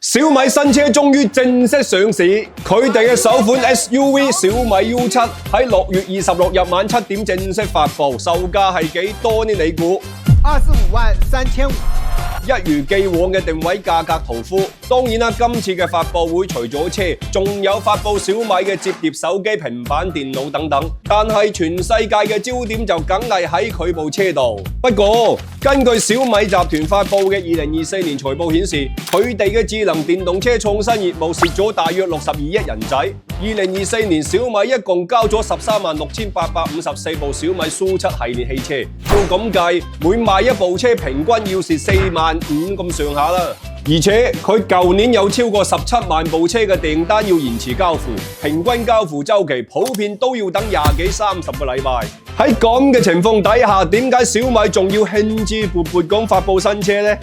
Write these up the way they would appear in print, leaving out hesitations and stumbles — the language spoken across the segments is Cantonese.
小米新車終於正式上市，佢哋嘅首款 SUV 小米 U7喺6月26日晚7點正式發布，售價係幾多呢？你估？25.350萬。一如既往嘅定位價格屠夫，當然啦，今次嘅發佈會除咗車，仲有發佈小米嘅摺疊手機、平板電腦等等。但係全世界嘅焦點就梗係喺佢部車度。不過，根據小米集團發佈嘅2024年財報顯示，佢哋嘅智能電動車創新業務蝕咗大約62億人仔。2024年小米一共交咗136854部小米蘇7系列汽車，照咁計，每賣一部車平均要蝕45000咁上下啦。而且佢舊年有超過17萬部車嘅訂單要延遲交付，平均交付週期普遍都要等20幾30個禮拜。喺咁嘅情況底下，點解小米仲要興致勃勃咁發佈新車呢？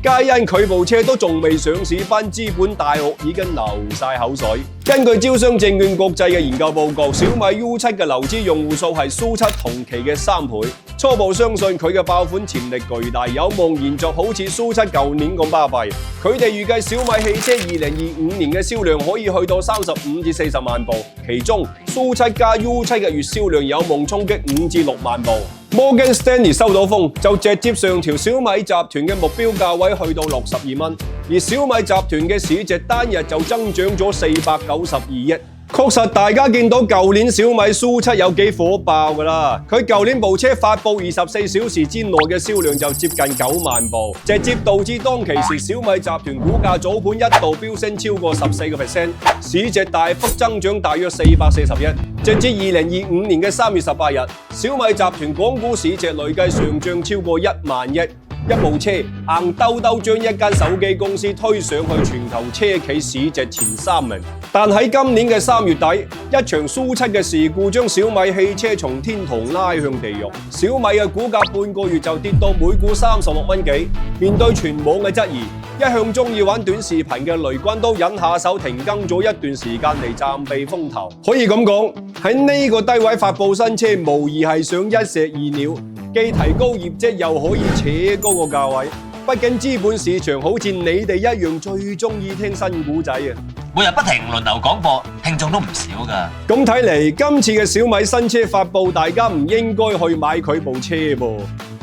皆因佢部車都仲未上市，班資本大鱷已經流晒口水。根據招商證券國際嘅研究報告，小米 U7 嘅流資用戶數係蘇7同期嘅3倍，初步相信佢嘅爆款潛力巨大，有望延續好似蘇7舊年咁巴閉。佢哋預計小米汽車2025年嘅銷量可以去到35至40萬部，其中蘇7加 U7 嘅月銷量有望衝擊5至6萬部。Morgan Stanley 收到風就直接上調小米集團嘅目標價位去到62蚊，而小米集團嘅市值單日就增長咗492億。確實大家見到舊年小米蘇7有幾火爆㗎啦，佢舊年部車發布24小時之內嘅銷量就接近9萬部，直接導致當其時小米集團股價早盤一度飆升超過14%，市值大幅增長大約440億。直至2025年嘅3月18日，小米集團港股市值累計上漲超過1萬億。一部車硬兜兜將一間手機公司推上去全球車企市值前3名，但喺今年嘅3月底，一場蘇7嘅事故將小米汽車從天堂拉向地獄。小米嘅股價半個月就跌到每股36蚊幾。面對全網嘅質疑，一向中意玩短視頻嘅雷軍都忍下手停更咗一段時間嚟暫避風頭。可以咁講，喺呢個低位發佈新車，無疑係想一石二鳥。既提高業績，又可以扯高個價位。畢竟資本市場好似你哋一樣，最中意聽新古仔啊！每日不停輪流廣播，聽眾都唔少㗎。咁睇嚟，今次嘅小米新車發佈，大家唔應該去買佢部車噃，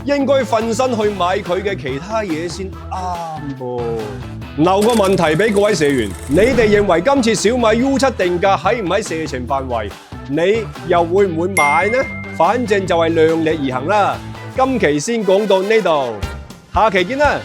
應該瞓身去買佢嘅其他嘢先啱噃。留個問題俾各位社員，你哋認為今次小米 U7 定價喺唔喺射程範圍？你又會唔會買呢？反正就係量力而行啦。今期先講到呢度，下期見啦！